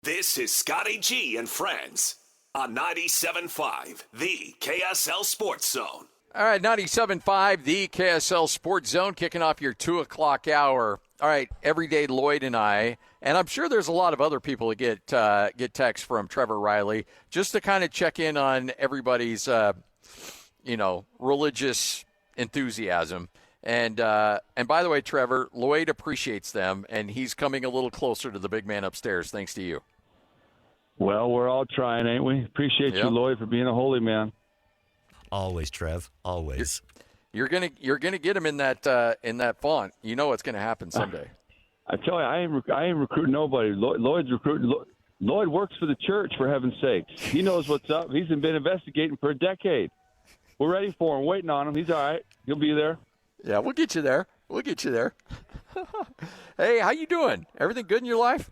This is Scotty G and Friends on 97.5, the KSL Sports Zone. All right, 97.5, the KSL Sports Zone, kicking off your 2 o'clock hour. All right, everyday Lloyd and I, and I'm sure there's a lot of other people that get texts from Trevor Reilly, just to kind of check in on everybody's, religious enthusiasm. And by the way, Trevor, Lloyd appreciates them, and he's coming a little closer to the big man upstairs, thanks to you. Well, we're all trying, ain't we? Appreciate you, Lloyd, for being a holy man. Always, Trev. Always. You're gonna get him in that font. You know what's gonna happen someday. I tell you, I ain't recruiting nobody. Lloyd's recruiting. Lloyd works for the church, for heaven's sakes. He knows what's up. He's been investigating for a decade. We're ready for him, waiting on him. He's all right. He'll be there. Yeah, we'll get you there. Hey, how you doing? Everything good in your life?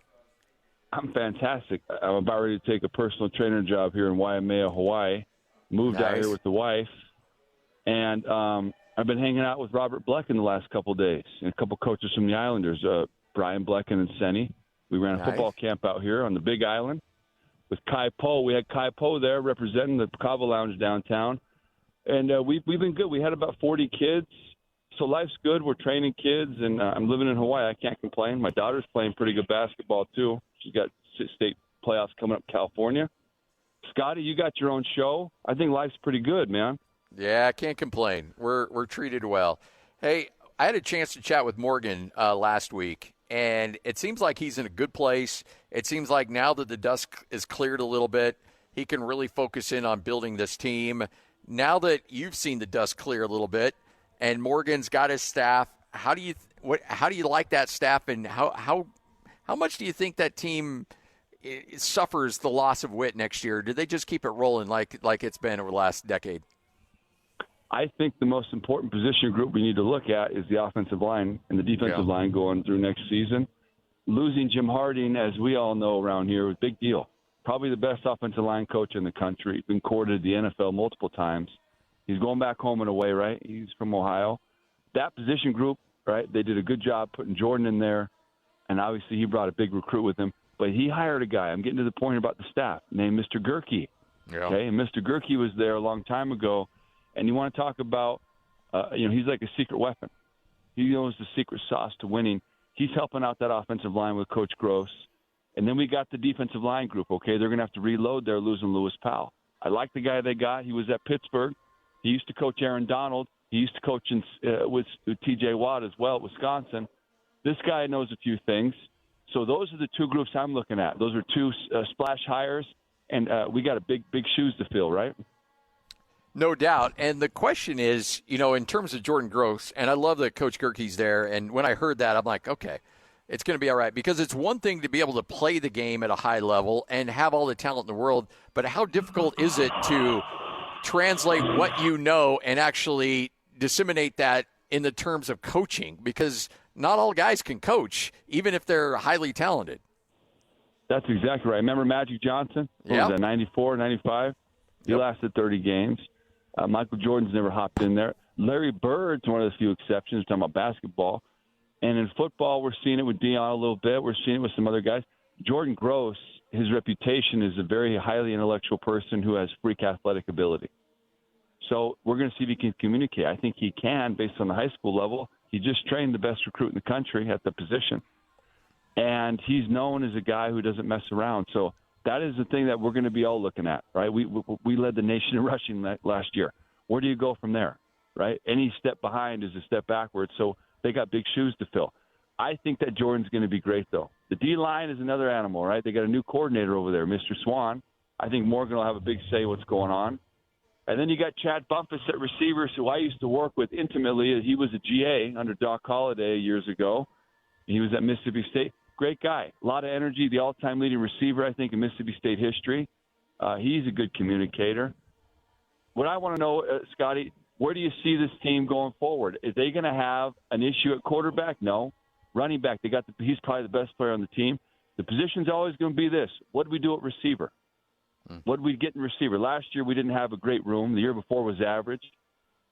I'm fantastic. I'm about ready to take a personal trainer job here in Waimea, Hawaii. Moved out here with the wife. And I've been hanging out with Robert Blecken the last couple of days and a couple coaches from the Islanders, Brian Blecken and Senny. We ran a football camp out here on the Big Island with Kai Po. We had Kai Po there representing the Cava Lounge downtown. And we've been good. We had about 40 kids. So life's good. We're training kids, and I'm living in Hawaii. I can't complain. My daughter's playing pretty good basketball, too. She's got state playoffs coming up in California. Scotty, you got your own show. I think life's pretty good, man. Yeah, I can't complain. We're treated well. Hey, I had a chance to chat with Morgan last week, and it seems like he's in a good place. It seems like now that the dust is cleared a little bit, he can really focus in on building this team. Now that you've seen the dust clear a little bit, and Morgan's got his staff, how do you like that staff, and how much do you think that team suffers the loss of Witt next year? Do they just keep it rolling like it's been over the last decade? I think the most important position group we need to look at is the offensive line and the defensive line going through next season. Losing Jim Harding, as we all know around here, was a big deal. Probably the best offensive line coach in the country. Been courted the NFL multiple times. He's going back home in a way, right? He's from Ohio. That position group, right, they did a good job putting Jordan in there, and obviously he brought a big recruit with him. But he hired a guy, I'm getting to the point about the staff, named Mr. Gerke. Yeah. Okay, and Mr. Gerke was there a long time ago, and you want to talk about, he's like a secret weapon. He knows the secret sauce to winning. He's helping out that offensive line with Coach Gross. And then we got the defensive line group, okay? They're going to have to reload. They're losing Lewis Powell. I like the guy they got. He was at Pittsburgh. He used to coach Aaron Donald. He used to coach with T.J. Watt as well at Wisconsin. This guy knows a few things. So those are the two groups I'm looking at. Those are two splash hires, and we got a big shoes to fill, right? No doubt. And the question is, in terms of Jordan Gross, and I love that Coach Gerke's there, and when I heard that, I'm like, okay, it's going to be all right. Because it's one thing to be able to play the game at a high level and have all the talent in the world, but how difficult is it to translate what you know and actually disseminate that in the terms of coaching? Because not all guys can coach, even if they're highly talented. That's exactly right. Remember Magic Johnson? What was that, 94, 95? He lasted 30 games. Michael Jordan's never hopped in there. Larry Bird's one of the few exceptions. We're talking about basketball. And in football, we're seeing it with Deion a little bit. We're seeing it with some other guys. Jordan Gross, his reputation is a very highly intellectual person who has freak athletic ability. So we're going to see if he can communicate. I think he can based on the high school level. He just trained the best recruit in the country at the position. And he's known as a guy who doesn't mess around. So that is the thing that we're going to be all looking at, right? We led the nation in rushing last year. Where do you go from there, right? Any step behind is a step backwards. So they got big shoes to fill. I think that Jordan's going to be great, though. The D-line is another animal, right? They got a new coordinator over there, Mr. Swan. I think Morgan will have a big say what's going on. And then you got Chad Bumpus at receivers, who I used to work with intimately. He was a GA under Doc Holliday years ago. He was at Mississippi State. Great guy. A lot of energy, the all-time leading receiver, I think, in Mississippi State history. He's a good communicator. What I want to know, Scotty, where do you see this team going forward? Is they going to have an issue at quarterback? No. Running back, he's probably the best player on the team. The position's always going to be this. What do we do at receiver? What did we get in receiver? Last year we didn't have a great room. The year before was average.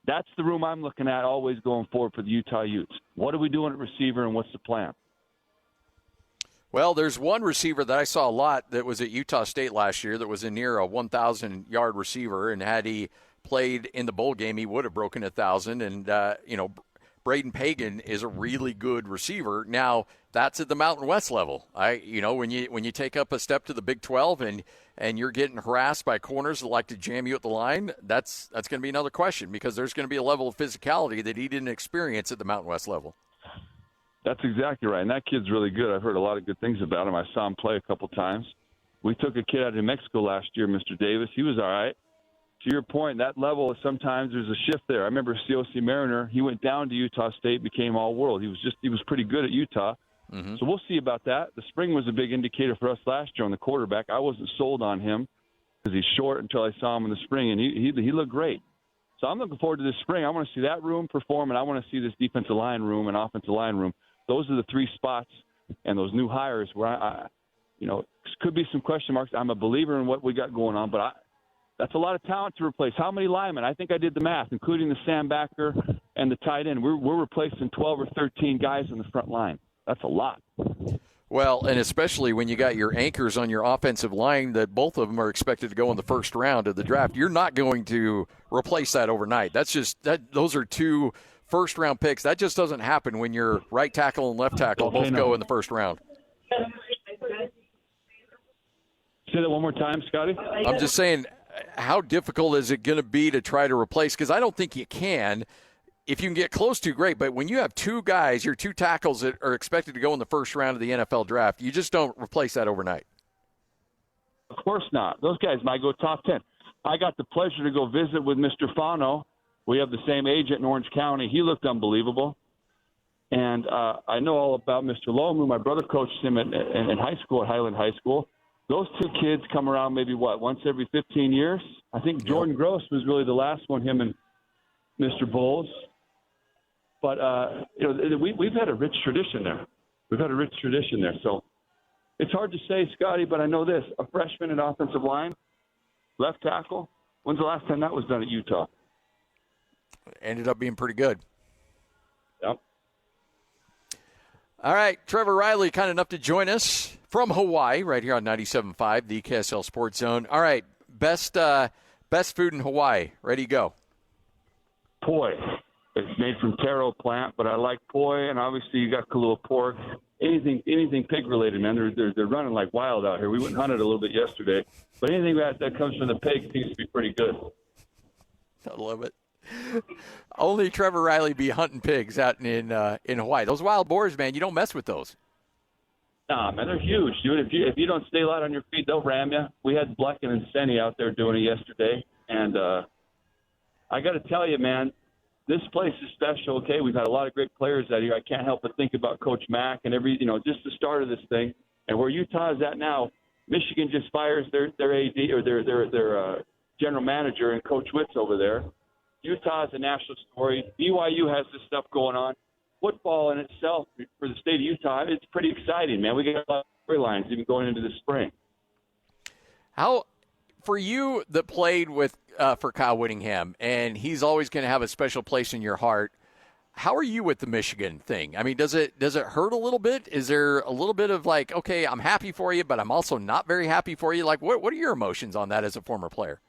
That's the room I'm looking at always going forward for the Utah Utes. What are we doing at receiver, and what's the plan? Well, there's one receiver that I saw a lot that was at Utah State last year that was a near a 1,000-yard receiver, and had he played in the bowl game, he would have broken 1,000. And, Braden Pagan is a really good receiver. Now, that's at the Mountain West level. When you take up a step to the Big 12 and you're getting harassed by corners that like to jam you at the line, that's going to be another question, because there's going to be a level of physicality that he didn't experience at the Mountain West level. That's exactly right. And that kid's really good. I've heard a lot of good things about him. I saw him play a couple times. We took a kid out of New Mexico last year, Mr. Davis. He was all right. To your point, that level, sometimes there's a shift there. I remember COC Mariner. He went down to Utah State, became all-world. He was pretty good at Utah. Mm-hmm. So we'll see about that. The spring was a big indicator for us last year on the quarterback. I wasn't sold on him because he's short until I saw him in the spring, and he looked great. So I'm looking forward to this spring. I want to see that room perform, and I want to see this defensive line room and offensive line room. Those are the three spots, and those new hires where I could be some question marks. I'm a believer in what we got going on, but that's a lot of talent to replace. How many linemen? I think I did the math, including the sandbacker and the tight end. We're replacing 12 or 13 guys on the front line. That's a lot. Well, and especially when you got your anchors on your offensive line that both of them are expected to go in the first round of the draft, you're not going to replace that overnight. Those are two first-round picks. That just doesn't happen when your right tackle and left tackle both go in the first round. Say that one more time, Scotty. I'm just saying, how difficult is it going to be to try to replace? Because I don't think you can. If you can get close to, great. But when you have two guys, your two tackles that are expected to go in the first round of the NFL draft, you just don't replace that overnight. Of course not. Those guys might go top 10. I got the pleasure to go visit with Mr. Fano. We have the same agent in Orange County. He looked unbelievable. And I know all about Mr. Lomu. My brother coached him in high school, at Highland High School. Those two kids come around maybe, once every 15 years? I think Jordan Gross was really the last one, him and Mr. Bowles. But, we've had a rich tradition there. So it's hard to say, Scotty, but I know this. A freshman at offensive line, left tackle, when's the last time that was done at Utah? Ended up being pretty good. Yep. All right, Trevor Reilly, kind enough to join us from Hawaii, right here on 97.5, the KSL Sports Zone. All right, best food in Hawaii. Ready to go. Poi. It's made from taro plant, but I like poi, and obviously you got Kahlua pork. Anything pig related, man. They're running like wild out here. We went hunted a little bit yesterday, but anything that comes from the pig seems to be pretty good. I love it. Only Trevor Reilly be hunting pigs out in Hawaii. Those wild boars, man, you don't mess with those. Nah, man, they're huge, dude. If you don't stay light on your feet, they'll ram you. We had Blecken and Senny out there doing it yesterday, and I got to tell you, man, this place is special. Okay, we've had a lot of great players out here. I can't help but think about Coach Mack and just the start of this thing, and where Utah is at now. Michigan just fires their AD or their general manager and Coach Witz over there. Utah is a national story. BYU has this stuff going on. Football in itself for the state of Utah, it's pretty exciting, man. We got a lot of storylines even going into the spring. How, for you that played for Kyle Whittingham, and he's always going to have a special place in your heart, how are you with the Michigan thing? I mean, does it hurt a little bit? Is there a little bit of like, okay, I'm happy for you, but I'm also not very happy for you? Like, what are your emotions on that as a former player?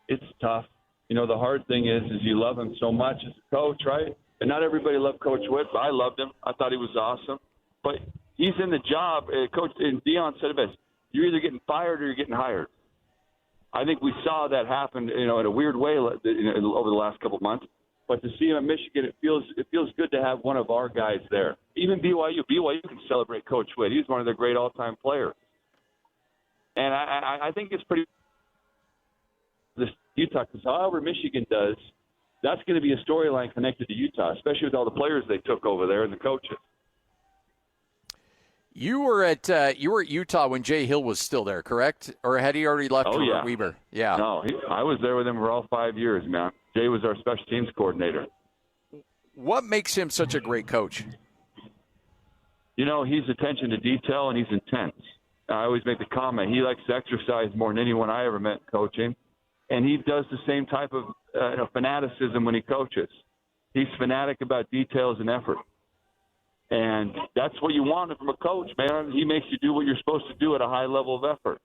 It's tough. The hard thing is you love him so much as a coach, right? And not everybody loved Coach Witt, but I loved him. I thought he was awesome. But he's in the job. Coach Dion said it best. You're either getting fired or you're getting hired. I think we saw that happen, in a weird way over the last couple of months. But to see him at Michigan, it feels good to have one of our guys there. Even BYU can celebrate Coach Witt. He's one of their great all-time players. And I think it's pretty this Utah, because however Michigan does, that's going to be a storyline connected to Utah, especially with all the players they took over there and the coaches. You were at Utah when Jay Hill was still there, correct? Or had he already left for Weber? Yeah. No, I was there with him for all 5 years, man. Jay was our special teams coordinator. What makes him such a great coach? He's attention to detail and he's intense. I always make the comment, he likes to exercise more than anyone I ever met coaching. And he does the same type of fanaticism when he coaches. He's fanatic about details and effort. And that's what you want from a coach, man. He makes you do what you're supposed to do at a high level of effort.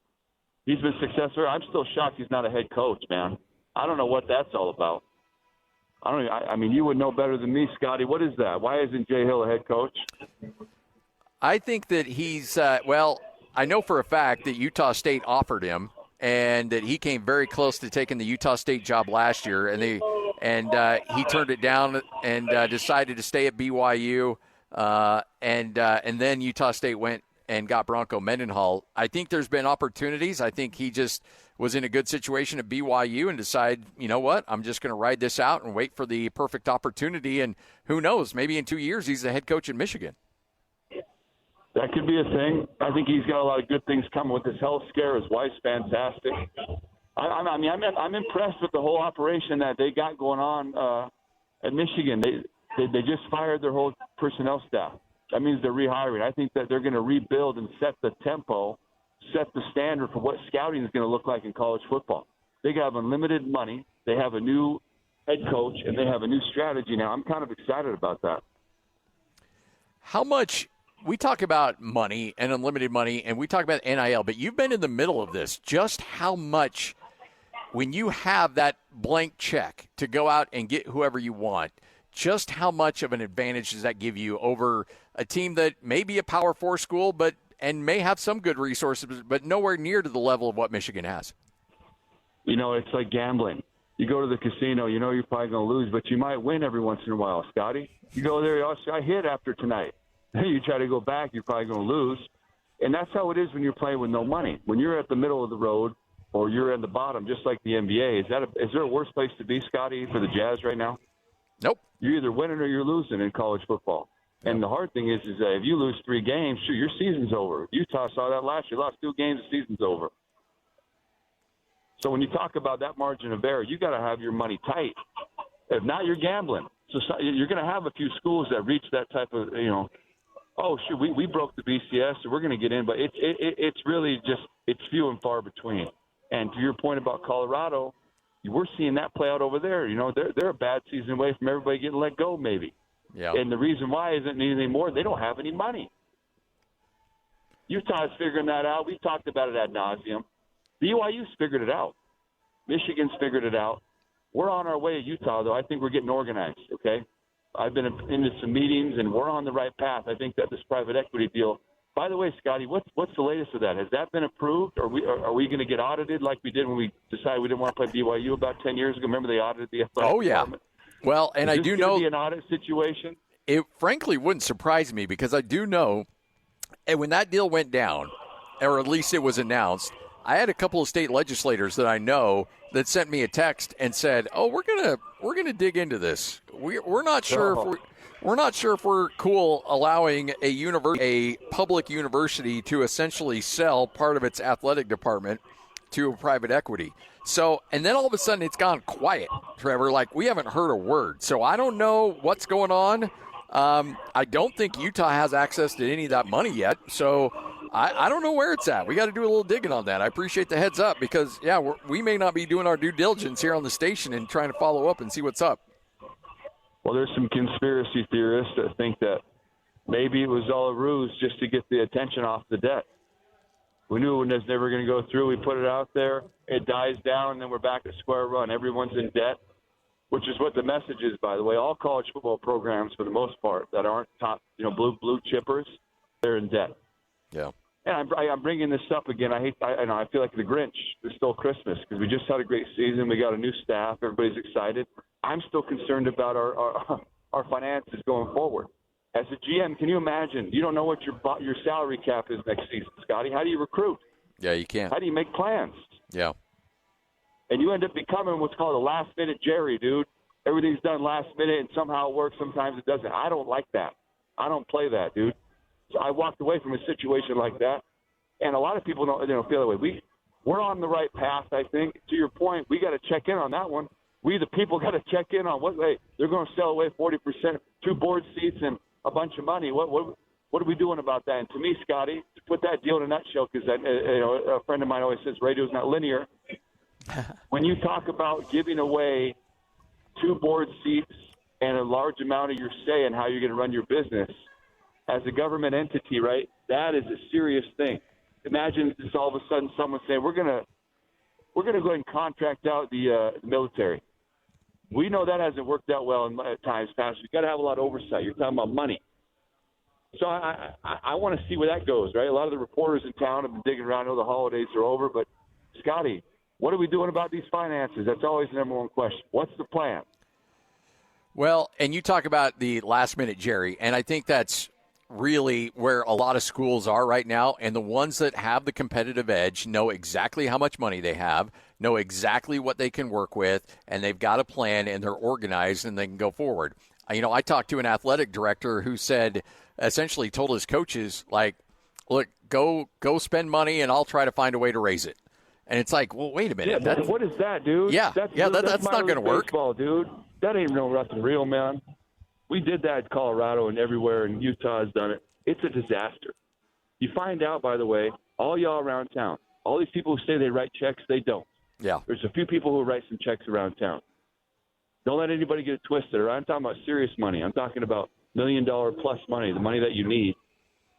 He's been successful. I'm still shocked he's not a head coach, man. I don't know what that's all about. I mean, you would know better than me, Scotty. What is that? Why isn't Jay Hill a head coach? I think that he's I know for a fact that Utah State offered him, and that he came very close to taking the Utah State job last year, and he turned it down and decided to stay at BYU, and then Utah State went and got Bronco Mendenhall. I think there's been opportunities. I think he just was in a good situation at BYU and decided, you know what, I'm just going to ride this out and wait for the perfect opportunity, and who knows, maybe in 2 years he's the head coach in Michigan. That could be a thing. I think he's got a lot of good things coming with his health scare. His wife's fantastic. I'm impressed with the whole operation that they got going on at Michigan. They just fired their whole personnel staff. That means they're rehiring. I think that they're going to rebuild and set the tempo, set the standard for what scouting is going to look like in college football. They have unlimited money. They have a new head coach, and they have a new strategy now. I'm kind of excited about that. How much – we talk about money and unlimited money, and we talk about NIL, but you've been in the middle of this. Just how much, when you have that blank check to go out and get whoever you want, just how much of an advantage does that give you over a team that may be a Power 4 school and may have some good resources, but nowhere near to the level of what Michigan has? You know, it's like gambling. You go to the casino, you know you're probably going to lose, but you might win every once in a while, Scotty. You go there, I hit after tonight. You try to go back, you're probably going to lose. And that's how it is when you're playing with no money. When you're at the middle of the road or you're at the bottom, just like the NBA, is there a worse place to be, Scotty, for the Jazz right now? Nope. You're either winning or you're losing in college football. And the hard thing is that if you lose 3 games, shoot, your season's over. Utah saw that last year. Lost 2 games, the season's over. So when you talk about that margin of error, you got to have your money tight. If not, you're gambling. So you're going to have a few schools that reach that type of, oh, shoot, we broke the BCS, so we're going to get in. But it's really just it's few and far between. And to your point about Colorado, we're seeing that play out over there. They're a bad season away from everybody getting let go maybe. Yeah. And the reason why isn't anything more. They don't have any money. Utah's figuring that out. We've talked about it ad nauseum. BYU's figured it out. Michigan's figured it out. We're on our way at Utah, though. I think we're getting organized, okay? I've been into some meetings, and we're on the right path. I think that this private equity deal. By the way, Scotty, what's the latest of that? Has that been approved? Are we going to get audited like we did when we decided we didn't want to play BYU about 10 years ago? Remember they audited the athletic department? Well, and I do know is this going to be an audit situation? It frankly wouldn't surprise me because I do know, and when that deal went down, or at least it was announced, I had a couple of state legislators that I know that sent me a text and said, "Oh, we're gonna dig into this. We're not sure if we're cool allowing a public university to essentially sell part of its athletic department to a private equity." So, and then all of a sudden it's gone quiet, Trevor. Like, we haven't heard a word. So I don't know what's going on. I don't think Utah has access to any of that money yet. So I don't know where it's at. We got to do a little digging on that. I appreciate the heads up because, we may not be doing our due diligence here on the station and trying to follow up and see what's up. Well, there's some conspiracy theorists that think that maybe it was all a ruse just to get the attention off the debt. We knew it was never going to go through. We put it out there. It dies down, and then we're back at square one. Everyone's in debt, which is what the message is, by the way. All college football programs, for the most part, that aren't top, blue chippers, they're in debt. Yeah. And I'm bringing this up again. I feel like the Grinch who stole Christmas because we just had a great season. We got a new staff. Everybody's excited. I'm still concerned about our finances going forward. As a GM, can you imagine? You don't know what your salary cap is next season, Scotty. How do you recruit? Yeah, you can't. How do you make plans? Yeah. And you end up becoming what's called a last-minute Jerry, dude. Everything's done last minute, and somehow it works. Sometimes it doesn't. I don't like that. I don't play that, dude. So I walked away from a situation like that, and a lot of people don't feel that way. We're on the right path, I think. To your point, we got to check in on that one. We, the people, got to check in on they're going to sell away 40%, 2 board seats, and a bunch of money. What are we doing about that? And to me, Scotty, to put that deal in a nutshell, because a friend of mine always says radio's not linear. When you talk about giving away 2 board seats and a large amount of your say in how you're going to run your business, as a government entity, right, that is a serious thing. Imagine just all of a sudden someone saying, we're gonna go ahead and contract out the military. We know that hasn't worked out well in times past. We've got to have a lot of oversight. You're talking about money. So I want to see where that goes, right? A lot of the reporters in town have been digging around. I know the holidays are over, but, Scotty, what are we doing about these finances? That's always the number one question. What's the plan? Well, and you talk about the last minute, Jerry, and I think that's really where a lot of schools are right now. And the ones that have the competitive edge know exactly how much money they have, know exactly what they can work with, and they've got a plan, and they're organized, and they can go forward. You know, I talked to an athletic director who said, essentially told his coaches, like, look, go spend money, and I'll try to find a way to raise it. And it's like, well, wait a minute. Yeah, what is that, dude? That's not going to work. Baseball, dude. That ain't nothing real, man. We did that in Colorado and everywhere, and Utah has done it. It's a disaster. You find out, by the way, all y'all around town, all these people who say they write checks, they don't. Yeah. There's a few people who write some checks around town. Don't let anybody get it twisted. I'm talking about serious money. I'm talking about $1 million plus money, the money that you need.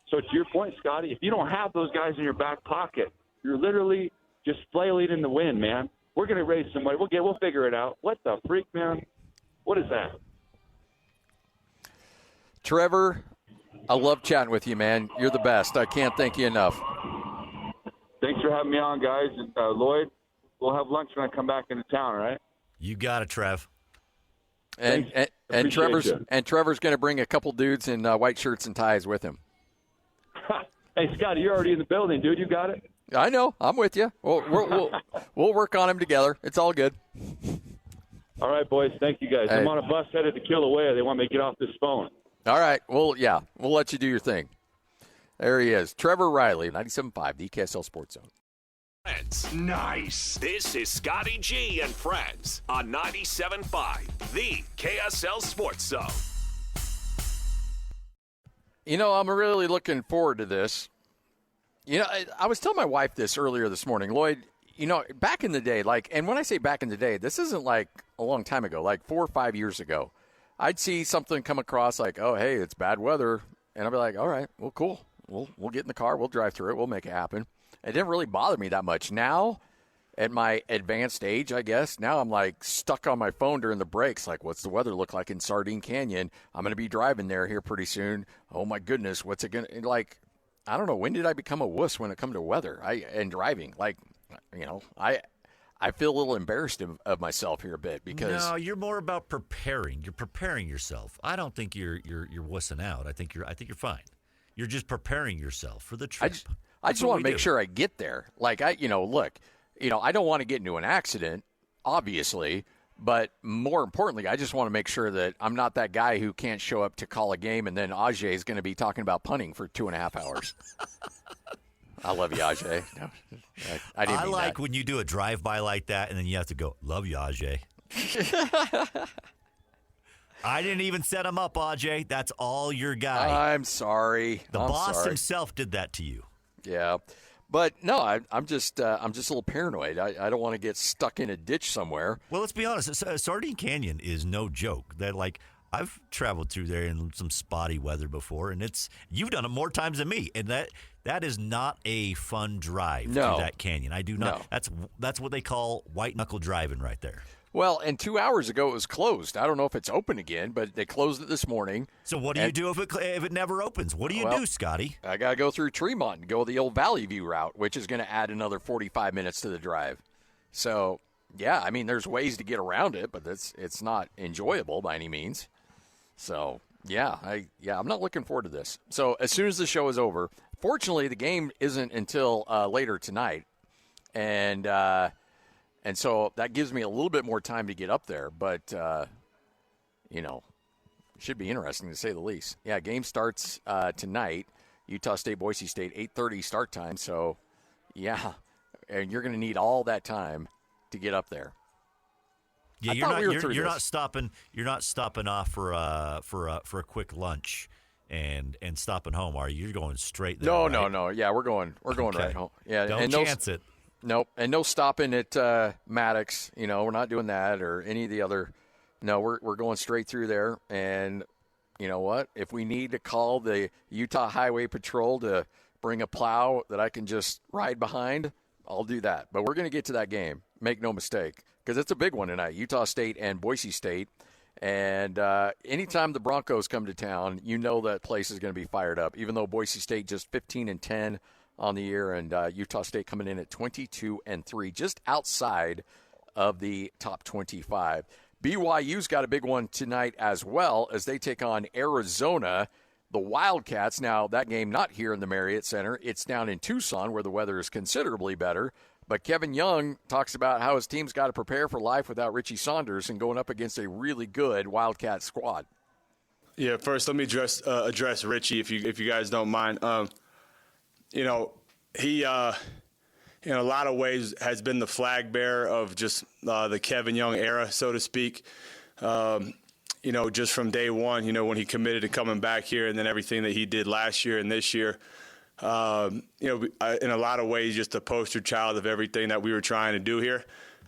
So to your point, Scotty, if you don't have those guys in your back pocket, you're literally just flailing in the wind, man. We're going to raise some money. We'll figure it out. What the freak, man? What is that? Trevor, I love chatting with you, man. You're the best. I can't thank you enough. Thanks for having me on, guys. And Lloyd, we'll have lunch when I come back into town, all right? You got it, Trev. And Trevor's going to bring a couple dudes in white shirts and ties with him. Hey, Scotty, you're already in the building, dude. You got it? I know. I'm with you. We'll work on him together. It's all good. All right, boys. Thank you, guys. Hey. I'm on a bus headed to Kilauea. They want me to get off this phone. All right. Well, yeah, we'll let you do your thing. There he is. Trevor Reilly, 97.5, the KSL Sports Zone. Friends. Nice. This is Scotty G and Friends on 97.5, the KSL Sports Zone. You know, I'm really looking forward to this. You know, I was telling my wife this earlier this morning. Lloyd, you know, back in the day, and when I say back in the day, this isn't like a long time ago, like 4 or 5 years ago. I'd see something come across like, oh, hey, it's bad weather. And I'd be like, all right, well, cool. We'll get in the car. We'll drive through it. We'll make it happen. It didn't really bother me that much. Now, at my advanced age, I guess, now I'm like stuck on my phone during the breaks. Like, what's the weather look like in Sardine Canyon? I'm going to be driving there here pretty soon. Oh, my goodness, what's it going to – like, I don't know. When did I become a wuss when it comes to weather and driving? Like, you know, I feel a little embarrassed of myself here a bit because no, you're more about preparing. You're preparing yourself. I don't think you're wussing out. I think you're fine. You're just preparing yourself for the trip. I just want to make sure I get there. Like I don't want to get into an accident, obviously, but more importantly, I just want to make sure that I'm not that guy who can't show up to call a game and then Ajay is going to be talking about punting for 2.5 hours. I love you, Ajay. No, I didn't mean like that. when you do a drive-by like that, and then you have to go, love you, Ajay. I didn't even set him up, Ajay. That's all your guy. I'm sorry. The boss himself did that to you. Yeah. But, no, I'm just a little paranoid. I don't want to get stuck in a ditch somewhere. Well, let's be honest. Sardine Canyon is no joke. I've traveled through there in some spotty weather before, and you've done it more times than me, and that is not a fun drive through that canyon. I do not. No. That's what they call white-knuckle driving right there. Well, and 2 hours ago it was closed. I don't know if it's open again, but they closed it this morning. So what do you do if it never opens? What do you do, Scotty? I got to go through Tremont and go the old Valley View route, which is going to add another 45 minutes to the drive. So, yeah, I mean, there's ways to get around it, but it's not enjoyable by any means. So, I'm not looking forward to this. So, as soon as the show is over, fortunately, the game isn't until later tonight, and so that gives me a little bit more time to get up there. But, it should be interesting to say the least. Yeah, game starts tonight. Utah State, Boise State, 8:30 start time. So, yeah, and you're going to need all that time to get up there. Yeah, you're not stopping. You're not stopping off for a quick lunch and stopping home, are you? You're going straight there. No. Yeah, we're going right home. Yeah, don't chance it. Nope, and no stopping at Maddox. We're not doing that or any of the other. No, we're going straight through there, and you know what? If we need to call the Utah Highway Patrol to bring a plow that I can just ride behind, I'll do that. But we're going to get to that game. Make no mistake, because it's a big one tonight, Utah State and Boise State. And anytime the Broncos come to town, you know that place is going to be fired up, even though Boise State just 15-10 on the year, and Utah State coming in at 22-3, just outside of the top 25. BYU's got a big one tonight as well as they take on Arizona, the Wildcats. Now, that game not here in the Marriott Center. It's down in Tucson where the weather is considerably better. But Kevin Young talks about how his team's got to prepare for life without Richie Saunders and going up against a really good Wildcat squad. Yeah, first let me address Richie if you guys don't mind. He in a lot of ways has been the flag bearer of just the Kevin Young era, so to speak. Just from day one, when he committed to coming back here, and then everything that he did last year and this year. In a lot of ways, just a poster child of everything that we were trying to do here.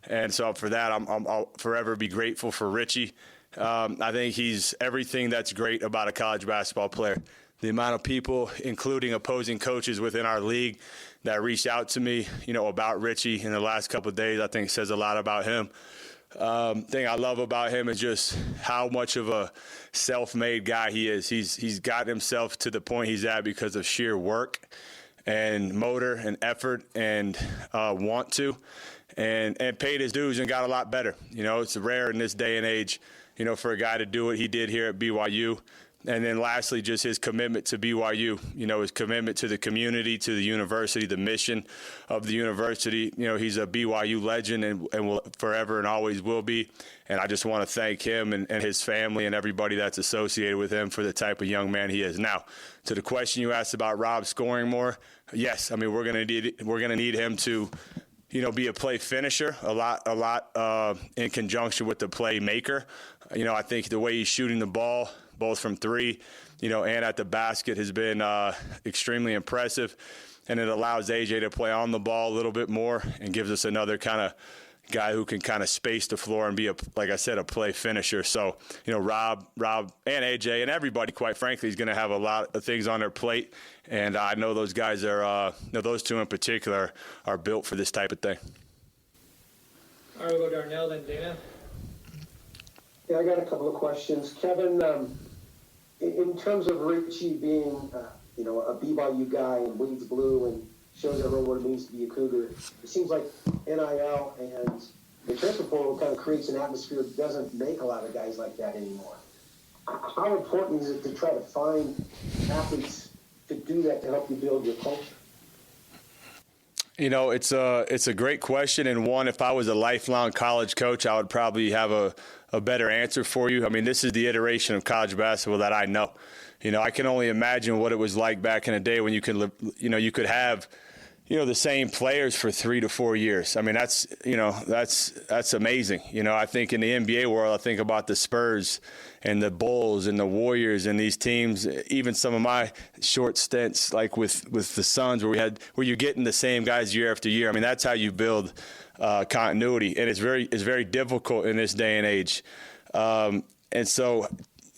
And so for that, I'll forever be grateful for Richie. I think he's everything that's great about a college basketball player. The amount of people, including opposing coaches within our league, that reached out to me, about Richie in the last couple of days, I think says a lot about him. Thing I love about him is just how much of a self-made guy he is. He's gotten himself to the point he's at because of sheer work and motor and effort and want to, and paid his dues and got a lot better. It's rare in this day and age, for a guy to do what he did here at BYU. And then lastly, just his commitment to BYU, his commitment to the community, to the university, the mission of the university. He's a BYU legend and will forever and always will be. And I just want to thank him and his family and everybody that's associated with him for the type of young man he is. Now, to the question you asked about Rob scoring more, yes, we're going to need him to be a play finisher a lot in conjunction with the playmaker. I think the way he's shooting the ball, both from three, and at the basket has been extremely impressive. And it allows AJ to play on the ball a little bit more and gives us another kind of guy who can kind of space the floor and be, like I said, a play finisher. So, Rob and AJ and everybody, quite frankly, is going to have a lot of things on their plate. And I know those guys are, those two in particular, are built for this type of thing. All right, we'll go Darnell, then Dana. Yeah, I got a couple of questions. Kevin, in terms of Richie being, a BYU guy and bleeds blue and shows everyone what it means to be a Cougar, it seems like NIL and the transfer portal kind of creates an atmosphere that doesn't make a lot of guys like that anymore. How important is it to try to find athletes to do that to help you build your culture? It's a great question, and one, if I was a lifelong college coach, I would probably have a better answer for you. This is the iteration of college basketball that I know. I can only imagine what it was like back in the day when you could have, the same players for 3 to 4 years. That's amazing. I think in the NBA world, I think about the Spurs and the Bulls and the Warriors and these teams, even some of my short stints, like with the Suns, where you're getting the same guys year after year. That's how you build continuity, and it's very difficult in this day and age. And so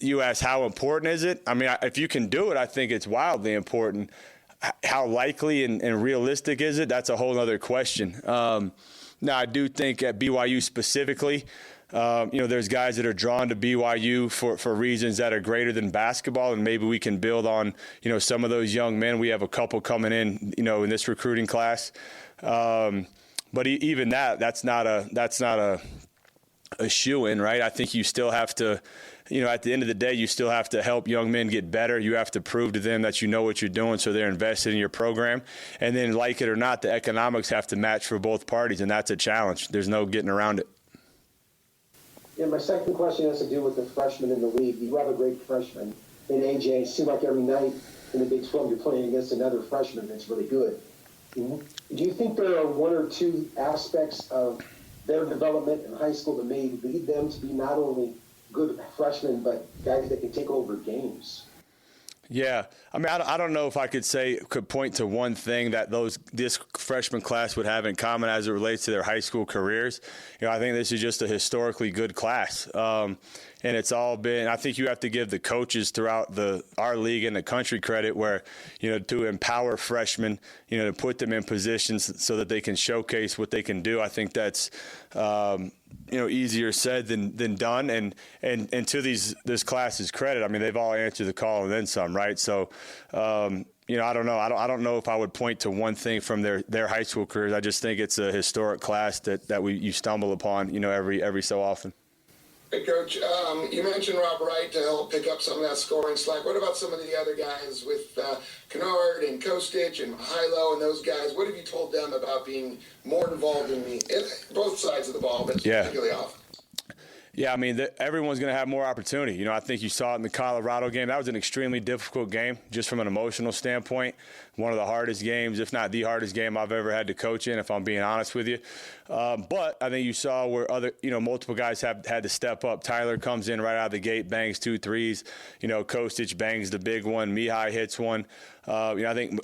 you ask, how important is it? If you can do it, I think it's wildly important. How likely and realistic is it? That's a whole other question. Now, I do think at BYU specifically, there's guys that are drawn to BYU for reasons that are greater than basketball, and maybe we can build on, some of those young men. We have a couple coming in, in this recruiting class. But even that's not a shoo-in, right? I think you still have to, at the end of the day, you still have to help young men get better. You have to prove to them that you know what you're doing, so they're invested in your program. And then, like it or not, the economics have to match for both parties, and that's a challenge. There's no getting around it. Yeah, my second question has to do with the freshmen in the league. You have a great freshman in AJ. It seems like every night in the Big 12 you're playing against another freshman that's really good. Do you think there are one or two aspects of their development in high school that may lead them to be not only good freshmen, but guys that can take over games? Yeah, I mean, I don't know if I could point to one thing that this freshman class would have in common as it relates to their high school careers. I think this is just a historically good class, and it's all been. I think you have to give the coaches throughout our league and the country credit where, to empower freshmen, to put them in positions so that they can showcase what they can do. I think that's easier said than done. And to this class's credit, I mean, they've all answered the call and then some, right? So, I don't know. I don't know if I would point to one thing from their high school careers. I just think it's a historic class that you stumble upon, every so often. Hey, Coach, you mentioned Rob Wright to help pick up some of that scoring slack. What about some of the other guys with Kennard and Kostic and Mihajlo and those guys? What have you told them about being more involved in both sides of the ball, but particularly off? Yeah, I mean, everyone's going to have more opportunity. I think you saw it in the Colorado game. That was an extremely difficult game just from an emotional standpoint. One of the hardest games, if not the hardest game I've ever had to coach in, if I'm being honest with you. But I think you saw where multiple guys have had to step up. Tyler comes in right out of the gate, bangs 2 threes. Kostic bangs the big one. Mihai hits one. I think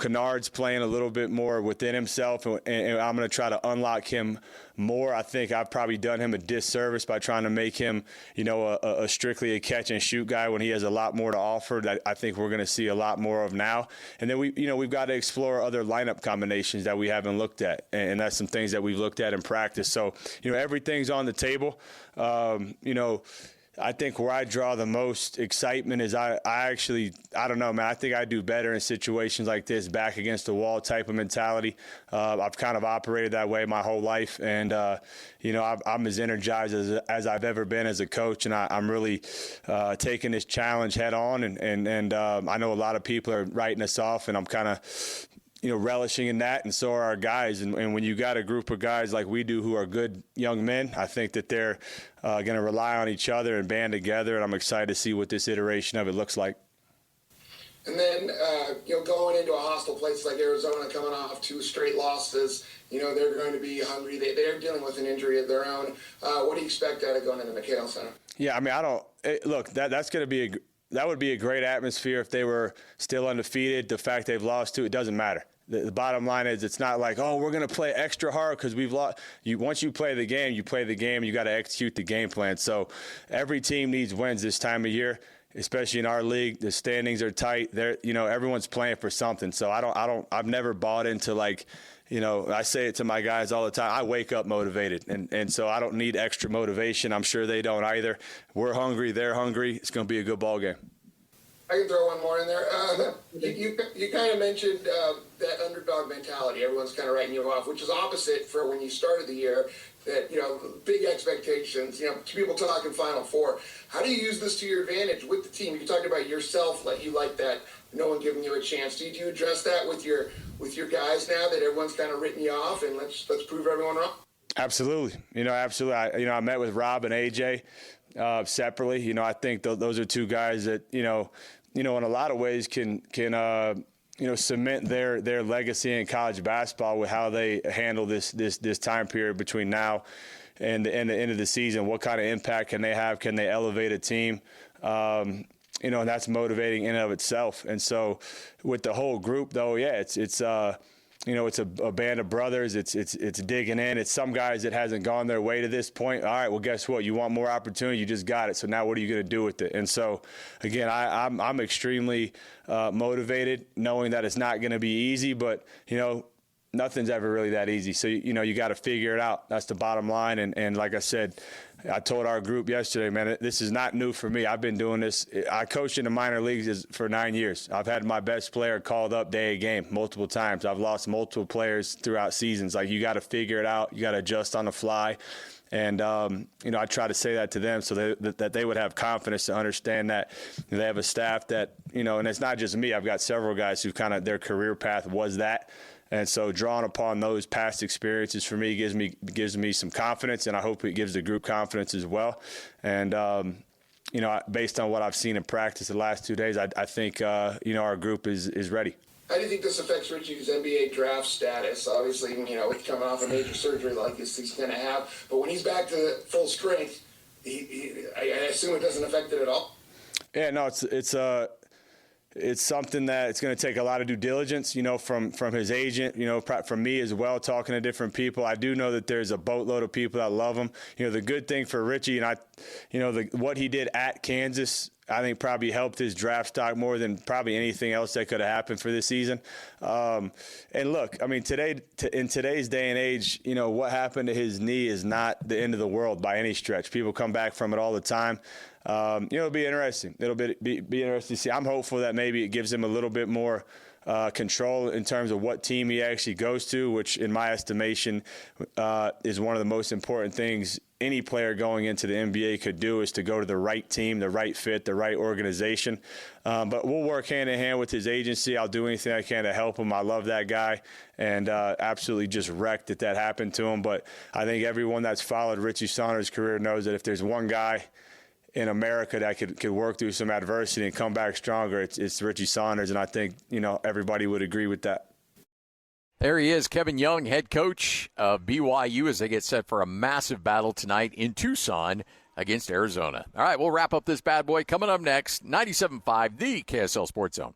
Kennard's playing a little bit more within himself, and I'm going to try to unlock him more. I think I've probably done him a disservice by trying to make him, a strictly a catch and shoot guy when he has a lot more to offer that I think we're going to see a lot more of now. And then we've got to explore other lineup combinations that we haven't looked at, and that's some things that we've looked at in practice. So, everything's on the table. I think where I draw the most excitement is I don't know, man. I think I do better in situations like this, back against the wall type of mentality. I've kind of operated that way my whole life, and I'm as energized as I've ever been as a coach, and I'm really taking this challenge head on. And I know a lot of people are writing us off, and I'm kind of relishing in that, and so are our guys. And when you got a group of guys like we do who are good young men, I think that they're going to rely on each other and band together, and I'm excited to see what this iteration of it looks like. And then, going into a hostile place like Arizona, coming off 2 straight losses, they're going to be hungry. They're dealing with an injury of their own. What do you expect out of going into the McHale Center? Yeah, I mean, that would be a great atmosphere if they were still undefeated. The fact they've lost 2, it doesn't matter. The bottom line is it's not like, we're going to play extra hard because we've lost. Once you play the game, you got to execute the game plan. So every team needs wins this time of year, especially in our league. The standings are tight. Everyone's playing for something. So I've never bought into I say it to my guys all the time. I wake up motivated, and so I don't need extra motivation. I'm sure they don't either. We're hungry. They're hungry. It's going to be a good ball game. I can throw one more in there. You kind of mentioned that underdog mentality. Everyone's kind of writing you off, which is opposite for when you started the year. That big expectations. People talking Final Four. How do you use this to your advantage with the team? You talked about yourself, you like that. No one giving you a chance. Do you address that with your guys now that everyone's kind of written you off, and let's prove everyone wrong? Absolutely. Absolutely. I met with Rob and AJ separately. I think those are 2 guys that in a lot of ways can cement their legacy in college basketball with how they handle this time period between now and the end of the season. What kind of impact can they have? Can they elevate a team? And that's motivating in and of itself. And so with the whole group, though, it's a band of brothers. It's digging in. It's some guys that hasn't gone their way to this point. All right, well, guess what? You want more opportunity. You just got it. So now what are you going to do with it? And so, again, I'm extremely motivated, knowing that it's not going to be easy. But, nothing's ever really that easy. So, you got to figure it out. That's the bottom line. And like I said, I told our group yesterday, man, this is not new for me. I've been doing this. I coached in the minor leagues for 9 years. I've had my best player called up day of game multiple times. I've lost multiple players throughout seasons. You got to figure it out. You got to adjust on the fly. And, I try to say that to them so that they would have confidence to understand that they have a staff that, and it's not just me. I've got several guys who kind of their career path was that. And so drawing upon those past experiences for me gives me some confidence, and I hope it gives the group confidence as well. And, based on what I've seen in practice the last 2 days, I think, our group is ready. How do you think this affects Richie's NBA draft status? Obviously, with coming off a major surgery like this he's going to have. But when he's back to full strength, I assume it doesn't affect it at all? Yeah, no, it's it's something that it's going to take a lot of due diligence, from his agent, from me as well, talking to different people. I do know that there's a boatload of people that love him. The good thing for Richie and what he did at Kansas, I think probably helped his draft stock more than probably anything else that could have happened for this season. And look, I mean, in today's day and age, what happened to his knee is not the end of the world by any stretch. People come back from it all the time. It'll be interesting. It'll be interesting to see. I'm hopeful that maybe it gives him a little bit more control in terms of what team he actually goes to, which in my estimation is one of the most important things any player going into the NBA could do, is to go to the right team, the right fit, the right organization. But we'll work hand in hand with his agency. I'll do anything I can to help him. I love that guy, and absolutely just wrecked that happened to him. But I think everyone that's followed Richie Saunders' career knows that if there's one guy in America that could work through some adversity and come back stronger, it's Richie Saunders, and I think everybody would agree with that. There he is, Kevin Young, head coach of BYU, as they get set for a massive battle tonight in Tucson against Arizona. All right, we'll wrap up this bad boy coming up next. 97.5, the KSL Sports Zone.